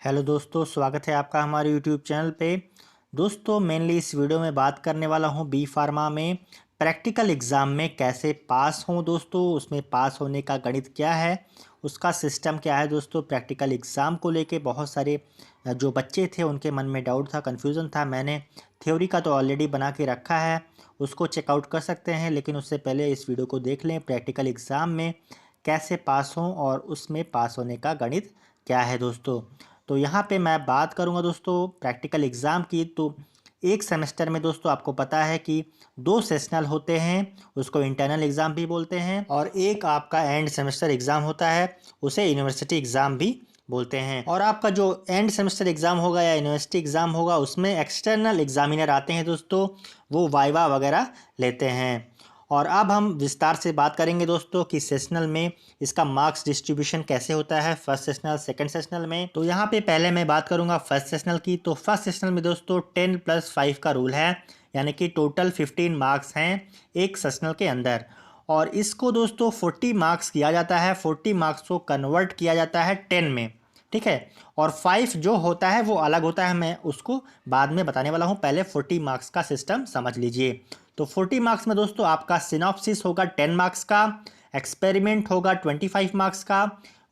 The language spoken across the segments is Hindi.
हेलो दोस्तों, स्वागत है आपका हमारे यूट्यूब चैनल पे। दोस्तों मेनली इस वीडियो में बात करने वाला हूँ बी फार्मा में प्रैक्टिकल एग्ज़ाम में कैसे पास हों। दोस्तों उसमें पास होने का गणित क्या है, उसका सिस्टम क्या है। दोस्तों प्रैक्टिकल एग्ज़ाम को लेके बहुत सारे जो बच्चे थे उनके मन में डाउट था, कन्फ्यूज़न था। मैंने थ्योरी का तो ऑलरेडी बना के रखा है, उसको चेकआउट कर सकते हैं, लेकिन उससे पहले इस वीडियो को देख लें प्रैक्टिकल एग्ज़ाम में कैसे पास हों और उसमें पास होने का गणित क्या है। दोस्तों तो यहाँ पे मैं बात करूँगा दोस्तों प्रैक्टिकल एग्ज़ाम की। तो एक सेमेस्टर में दोस्तों आपको पता है कि 2 सेशनल होते हैं, उसको इंटरनल एग्ज़ाम भी बोलते हैं, और एक आपका एंड सेमेस्टर एग्ज़ाम होता है, उसे यूनिवर्सिटी एग्ज़ाम भी बोलते हैं। और आपका जो एंड सेमेस्टर एग्ज़ाम होगा या यूनिवर्सिटी एग्ज़ाम होगा उसमें एक्सटर्नल एग्जामिनर आते हैं दोस्तों, वो वाइवा वगैरह लेते हैं। और अब हम विस्तार से बात करेंगे दोस्तों कि सेशनल में इसका मार्क्स डिस्ट्रीब्यूशन कैसे होता है, फर्स्ट सेशनल सेकंड सेशनल में। तो यहाँ पे पहले मैं बात करूँगा फर्स्ट सेशनल की। तो फर्स्ट सेशनल में दोस्तों 10+5 का रूल है, यानी कि टोटल 15 मार्क्स हैं एक सेशनल के अंदर। और इसको दोस्तों 40 मार्क्स किया जाता है, 40 मार्क्स को कन्वर्ट किया जाता है 10 में, ठीक है। और 5 जो होता है वो अलग होता है, मैं उसको बाद में बताने वाला हूँ, पहले 40 मार्क्स का सिस्टम समझ लीजिए। तो 40 मार्क्स में दोस्तों आपका सिनॉप्सिस होगा 10 मार्क्स का, एक्सपेरिमेंट होगा 25 मार्क्स का,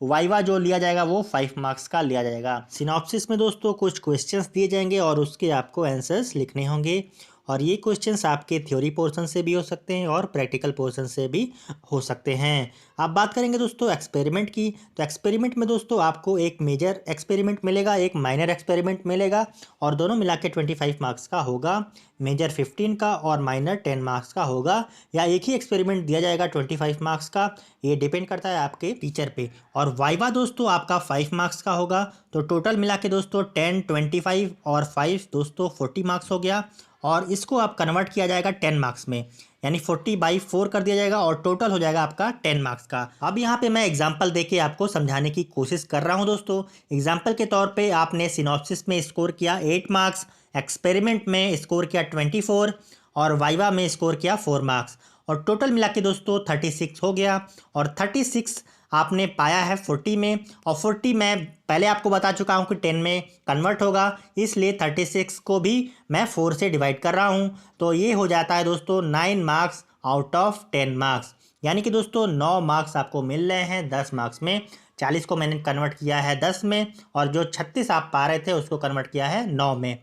वाइवा जो लिया जाएगा वो 5 मार्क्स का लिया जाएगा। सिनॉप्सिस में दोस्तों कुछ क्वेश्चंस दिए जाएंगे और उसके आपको आंसर्स लिखने होंगे, और ये क्वेश्चंस आपके थ्योरी पोर्शन से भी हो सकते हैं और प्रैक्टिकल पोर्शन से भी हो सकते हैं। आप बात करेंगे दोस्तों एक्सपेरिमेंट की। तो एक्सपेरिमेंट में दोस्तों आपको एक मेजर एक्सपेरिमेंट मिलेगा, एक माइनर एक्सपेरिमेंट मिलेगा, और दोनों मिला के 25 मार्क्स का होगा। मेजर 15 का और माइनर 10 मार्क्स का होगा, या एक ही एक्सपेरिमेंट दिया जाएगा 25 मार्क्स का, ये डिपेंड करता है आपके टीचर पे। और वाइवा दोस्तों आपका 5 मार्क्स का होगा। तो टोटल मिला के दोस्तों 10, 25 और 5 दोस्तों 40 मार्क्स हो गया, और इसको आप कन्वर्ट किया जाएगा 10 मार्क्स में, यानी 40/4 कर दिया जाएगा और टोटल हो जाएगा आपका 10 मार्क्स का। अब यहाँ पे मैं एग्जांपल देके आपको समझाने की कोशिश कर रहा हूँ दोस्तों। एग्जांपल के तौर पे आपने सिनॉप्सिस में स्कोर किया 8 मार्क्स, एक्सपेरिमेंट में स्कोर किया 24 और वाइवा में स्कोर किया 4 मार्क्स, और टोटल मिला के दोस्तों 36 हो गया। और 36 आपने पाया है 40 में, और 40 मैं पहले आपको बता चुका हूँ कि 10 में कन्वर्ट होगा, इसलिए 36 को भी मैं 4 से डिवाइड कर रहा हूँ। तो ये हो जाता है दोस्तों 9 मार्क्स आउट ऑफ 10 मार्क्स, यानी कि दोस्तों 9 मार्क्स आपको मिल रहे हैं 10 मार्क्स में। 40 को मैंने कन्वर्ट किया है 10 में, और जो 36 आप पा रहे थे उसको कन्वर्ट किया है 9 में।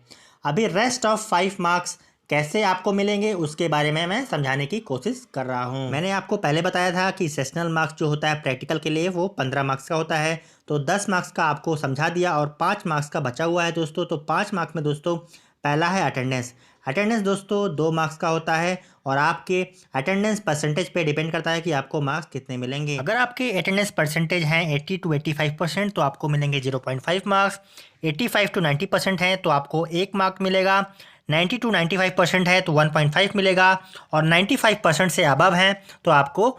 अभी रेस्ट ऑफ 5 मार्क्स कैसे आपको मिलेंगे उसके बारे में मैं समझाने की कोशिश कर रहा हूँ। मैंने आपको पहले बताया था कि सेशनल मार्क्स जो होता है प्रैक्टिकल के लिए वो 15 मार्क्स का होता है। तो 10 मार्क्स का आपको समझा दिया और 5 मार्क्स का बचा हुआ है दोस्तों। तो 5 मार्क्स में दोस्तों पहला है अटेंडेंस। अटेंडेंस दोस्तों 2 मार्क्स का होता है, और आपके अटेंडेंस परसेंटेज पे डिपेंड करता है कि आपको मार्क्स कितने मिलेंगे। अगर आपके अटेंडेंस परसेंटेज हैं 80 to 85% तो आपको मिलेंगे 0.5 मार्क्स। 85 to 90% हैं तो आपको 1 मार्क मिलेगा। 90 to 95% है तो 1.5 मिलेगा, और 95% से अबव हैं तो आपको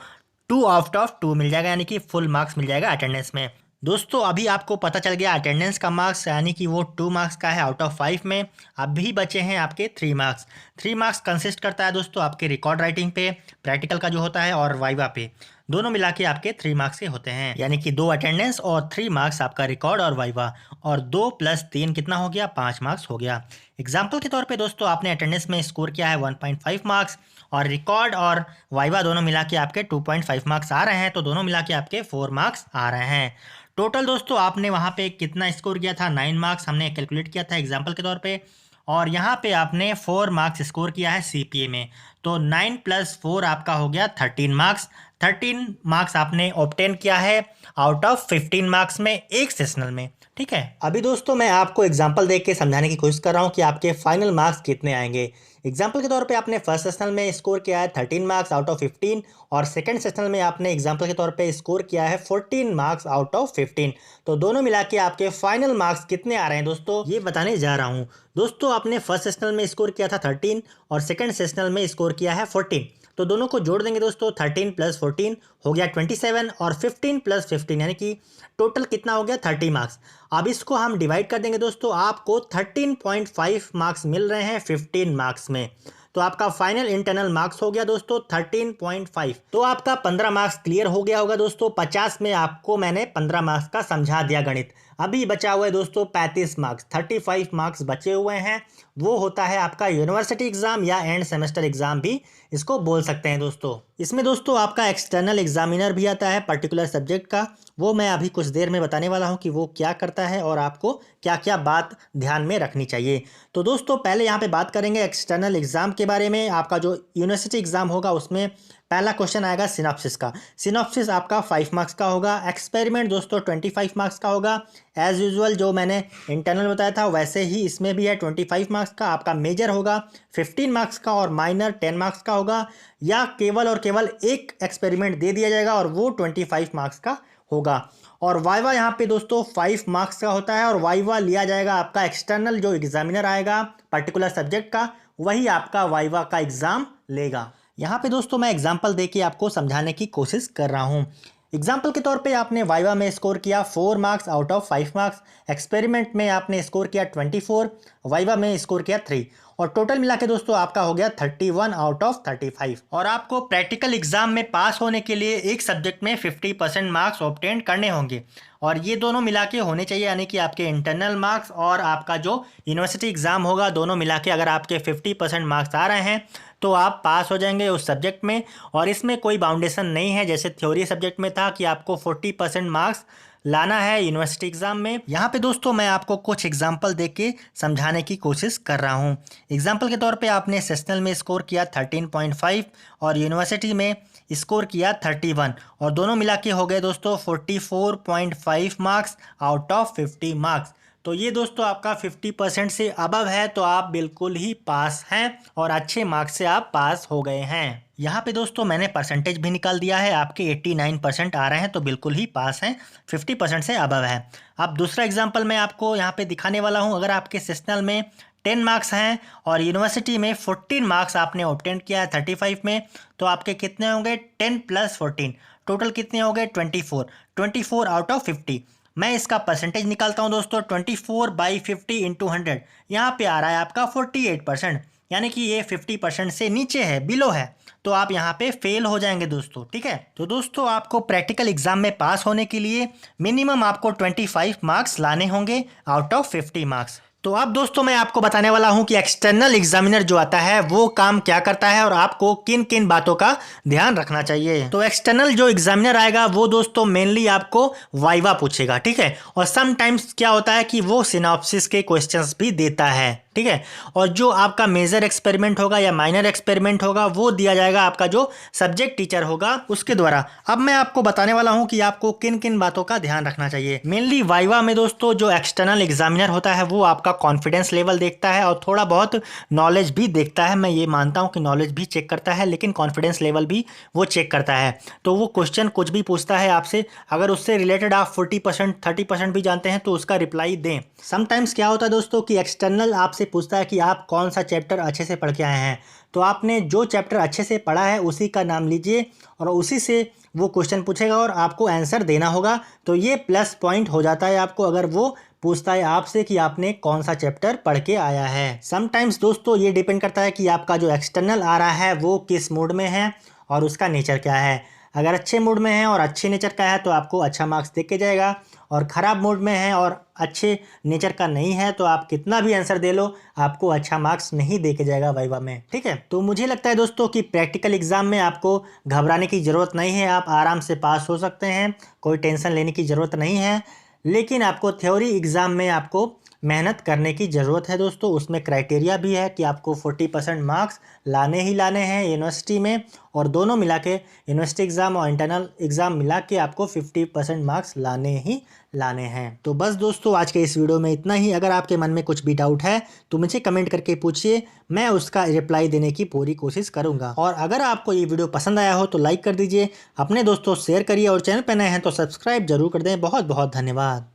2 आउट ऑफ 2 मिल जाएगा, यानी कि फुल मार्क्स मिल जाएगा अटेंडेंस में। दोस्तों अभी आपको पता चल गया अटेंडेंस का मार्क्स, यानी कि वो 2 मार्क्स का है आउट ऑफ 5 में। अभी बचे हैं आपके 3 मार्क्स। 3 मार्क्स कंसिस्ट करता है दोस्तों आपके रिकॉर्ड राइटिंग पे, प्रैक्टिकल का जो होता है, और वाइवा पे। दोनों मिला के आपके 3 मार्क्स के होते हैं, यानी कि 2 अटेंडेंस और 3 मार्क्स आपका रिकॉर्ड और वाइवा, और 2 + 3 कितना हो गया, 5 मार्क्स हो गया। एग्जाम्पल के तौर पे दोस्तों आपने अटेंडेंस में स्कोर किया है 1.5 मार्क्स, और रिकॉर्ड और वाइवा दोनों मिला के आपके 2.5 मार्क्स आ रहे हैं, तो दोनों मिला के आपके 4 मार्क्स आ रहे हैं। टोटल दोस्तों आपने वहाँ पे कितना स्कोर किया था, 9 मार्क्स हमने कैलकुलेट किया था एग्जाम्पल के तौर पे, और यहाँ पे आपने 4 मार्क्स स्कोर किया है सीपीए में। तो 9 + 4 आपका हो गया 13 मार्क्स। 13 मार्क्स आपने ऑब्टेन किया है आउट ऑफ 15 मार्क्स में एक सेशनल में, ठीक है। अभी दोस्तों मैं आपको एग्जांपल देख के समझाने की कोशिश कर रहा हूँ कि आपके फाइनल मार्क्स कितने आएंगे। एग्जांपल के तौर पे आपने फर्स्ट सेशनल में स्कोर किया है 13 मार्क्स आउट ऑफ 15, और सेकंड सेशनल में आपने एग्जांपल के तौर पे स्कोर किया है 14 मार्क्स आउट ऑफ 15। तो दोनों मिला के आपके फाइनल मार्क्स कितने आ रहे हैं दोस्तों, ये बताने जा रहा हूँ। दोस्तों आपने फर्स्ट सेशनल में स्कोर किया था 13 और सेकंड सेशनल में स्कोर किया है 14, तो दोनों को जोड़ देंगे दोस्तों। 13 + 14 हो गया 27, और 15 + 15 यानी कि टोटल कितना हो गया 30 मार्क्स। अब इसको हम डिवाइड कर देंगे दोस्तों, आपको 13.5 मार्क्स मिल रहे हैं 15 मार्क्स में। तो आपका फाइनल इंटरनल मार्क्स हो गया दोस्तों 13.5। तो आपका 15 मार्क्स क्लियर हो गया होगा दोस्तों। 50 में आपको मैंने 15 मार्क्स का समझा दिया गणित। अभी बचा हुआ है दोस्तों 35 मार्क्स, 35 मार्क्स बचे हुए हैं। वो होता है आपका यूनिवर्सिटी एग्जाम या एंड सेमेस्टर एग्जाम भी इसको बोल सकते हैं दोस्तों। इसमें दोस्तों आपका एक्सटर्नल एग्जामिनर भी आता है पर्टिकुलर सब्जेक्ट का, वो मैं अभी कुछ देर में बताने वाला हूँ कि वो क्या करता है और आपको क्या क्या बात ध्यान में रखनी चाहिए। तो दोस्तों पहले यहाँ पे बात करेंगे एक्सटर्नल एग्जाम के बारे में। आपका जो यूनिवर्सिटी एग्जाम होगा उसमें पहला क्वेश्चन आएगा सिनॉप्सिस का। सिनॉप्सिस आपका 5 मार्क्स का होगा। एक्सपेरिमेंट दोस्तों 25 मार्क्स का होगा। एज यूजुअल जो मैंने इंटरनल बताया था वैसे ही इसमें भी है 25 मार्क्स का। आपका मेजर होगा 15 मार्क्स का और माइनर 10 मार्क्स का होगा, या केवल और केवल एक एक्सपेरिमेंट दे दिया जाएगा और वो 25 मार्क्स का होगा। और वाइवा यहाँ पे दोस्तों 5 मार्क्स का होता है और वाइवा लिया जाएगा आपका एक्सटर्नल जो एग्जामिनर आएगा पर्टिकुलर सब्जेक्ट का, वही आपका वाइवा का एग्जाम लेगा। यहाँ पे दोस्तों मैं एग्जांपल देके आपको समझाने की कोशिश कर रहा हूँ। एग्जाम्पल के तौर पे आपने वाइवा में स्कोर किया 4 marks out of 5 marks, experiment में आपने स्कोर किया 24, वाइवा में स्कोर किया 3, और टोटल मिला के दोस्तों आपका हो गया 31 आउट ऑफ 35। और आपको प्रैक्टिकल एग्जाम में पास होने के लिए एक सब्जेक्ट में 50% मार्क्स ऑब्टेन करने होंगे, और ये दोनों मिला के होने चाहिए, यानी कि आपके इंटरनल मार्क्स और आपका जो यूनिवर्सिटी एग्जाम होगा दोनों मिला के अगर आपके 50% मार्क्स आ रहे हैं तो आप पास हो जाएंगे उस सब्जेक्ट में। और इसमें कोई बाउंडेशन नहीं है जैसे थ्योरी सब्जेक्ट में था कि आपको 40% मार्क्स लाना है यूनिवर्सिटी एग्जाम में। यहाँ पे दोस्तों मैं आपको कुछ एग्जाम्पल दे के समझाने की कोशिश कर रहा हूँ। एग्जाम्पल के तौर पे आपने सेशनल में स्कोर किया 13.5 और यूनिवर्सिटी में स्कोर किया 31, और दोनों मिला के हो गए दोस्तों 44.5 मार्क्स आउट ऑफ 50 मार्क्स। तो ये दोस्तों आपका 50% से अबव है, तो आप बिल्कुल ही पास हैं और अच्छे मार्क्स से आप पास हो गए हैं। यहाँ पे दोस्तों मैंने परसेंटेज भी निकाल दिया है, आपके 89% आ रहे हैं तो बिल्कुल ही पास हैं, 50% से अबव है। अब दूसरा एग्जाम्पल मैं आपको यहाँ पे दिखाने वाला हूँ। अगर आपके सेशनल में 10 मार्क्स हैं और यूनिवर्सिटी में 14 मार्क्स आपने ऑब्टेन किया है 35 में, तो आपके कितने होंगे 10 + 14, टोटल कितने हो गए 24 आउट ऑफ 50। मैं इसका परसेंटेज निकालता हूं दोस्तों, 24/50 × 100 यहाँ पे आ रहा है आपका 48%, यानी कि ये 50% से नीचे है, बिलो है, तो आप यहाँ पे फेल हो जाएंगे दोस्तों। ठीक है, तो दोस्तों आपको प्रैक्टिकल एग्जाम में पास होने के लिए मिनिमम आपको 25 मार्क्स लाने होंगे आउट ऑफ 50 मार्क्स। तो अब दोस्तों मैं आपको बताने वाला हूं कि एक्सटर्नल एग्जामिनर जो आता है वो काम क्या करता है और आपको किन किन बातों का ध्यान रखना चाहिए। तो एक्सटर्नल जो एग्जामिनर आएगा वो दोस्तों मेनली आपको वाइवा पूछेगा, ठीक है, और समटाइम्स क्या होता है कि वो सिनॉप्सिस के क्वेश्चंस भी देता है, ठीक है, और जो आपका मेजर एक्सपेरिमेंट होगा या माइनर एक्सपेरिमेंट होगा वो दिया जाएगा आपका जो सब्जेक्ट टीचर होगा उसके द्वारा। अब मैं आपको बताने वाला हूं कि आपको किन किन बातों का ध्यान रखना चाहिए। मेनली वाइवा में दोस्तों जो एक्सटर्नल एग्जामिनर होता है वो आपका कॉन्फिडेंस लेवल देखता है और थोड़ा बहुत नॉलेज भी देखता है। मैं ये मानता हूँ कि नॉलेज भी चेक करता है, लेकिन कॉन्फिडेंस लेवल भी वो चेक करता है। तो वो क्वेश्चन कुछ भी पूछता है आपसे, अगर उससे रिलेटेड आप 40% 30% भी जानते हैं तो उसका रिप्लाई दें। समटाइम्स क्या होता है दोस्तों कि एक्सटर्नल आपसे पूछता है कि आप कौन सा चैप्टर अच्छे से पढ़ के आए हैं, तो आपने जो चैप्टर अच्छे से पढ़ा है उसी का नाम लीजिए और उसी से वो क्वेश्चन पूछेगा और आपको आंसर देना होगा। तो ये प्लस पॉइंट हो जाता है आपको अगर वो पूछता है आपसे कि आपने कौन सा चैप्टर पढ़ के आया है। समटाइम्स दोस्तों ये डिपेंड करता है कि आपका जो एक्सटर्नल आ रहा है वो किस मूड में है और उसका नेचर क्या है। अगर अच्छे मूड में है और अच्छे नेचर का है तो आपको अच्छा मार्क्स दे के जाएगा, और ख़राब मूड में है और अच्छे नेचर का नहीं है तो आप कितना भी आंसर दे लो आपको अच्छा मार्क्स नहीं दे के जाएगा वाइवा में। ठीक है, तो मुझे लगता है दोस्तों कि प्रैक्टिकल एग्जाम में आपको घबराने की ज़रूरत नहीं है, आप आराम से पास हो सकते हैं, कोई टेंशन लेने की ज़रूरत नहीं है। लेकिन आपको थ्योरी एग्ज़ाम में आपको मेहनत करने की ज़रूरत है दोस्तों। उसमें क्राइटेरिया भी है कि आपको 40% मार्क्स लाने ही लाने हैं यूनिवर्सिटी में, और दोनों मिला के यूनिवर्सिटी एग्ज़ाम और इंटरनल एग्ज़ाम मिला के आपको 50% मार्क्स लाने ही लाने हैं। तो बस दोस्तों आज के इस वीडियो में इतना ही। अगर आपके मन में कुछ भी डाउट है तो मुझे कमेंट करके पूछिए, मैं उसका रिप्लाई देने की पूरी कोशिश करूँगा। और अगर आपको ये वीडियो पसंद आया हो तो लाइक कर दीजिए, अपने दोस्तों शेयर करिए, और चैनल पर नए हैं तो सब्सक्राइब जरूर कर दें। बहुत बहुत धन्यवाद।